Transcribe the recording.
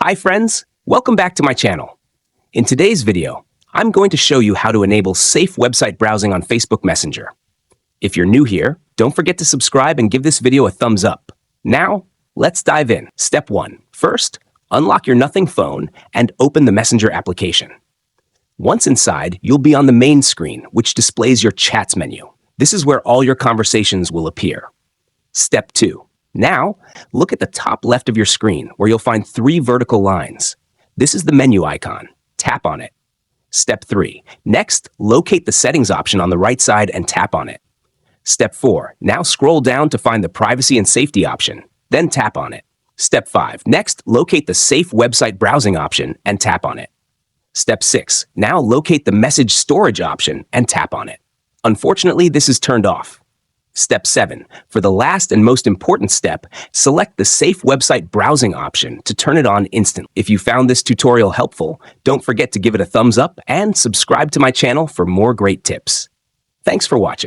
Hi friends, welcome back to my channel. In today's video, I'm going to show you how to enable safe website browsing on Facebook Messenger. If you're new here, don't forget to subscribe and give this video a thumbs up. Now, let's dive in. Step 1. First, unlock your Nothing phone and open the Messenger application. Once inside, you'll be on the main screen, which displays your Chats menu. This is where all your conversations will appear. Step 2. Now, look at the top left of your screen where you'll find 3 vertical lines. This is the menu icon. Tap on it. Step 3. Next, locate the settings option on the right side and tap on it. Step 4. Now scroll down to find the privacy and safety option. Then tap on it. Step 5. Next, locate the safe website browsing option and tap on it. Step 6. Now locate the message storage option and tap on it. Unfortunately, this is turned off. Step 7. For the last and most important step, select the Safe Website Browsing option to turn it on instantly. If you found this tutorial helpful, don't forget to give it a thumbs up and subscribe to my channel for more great tips. Thanks for watching.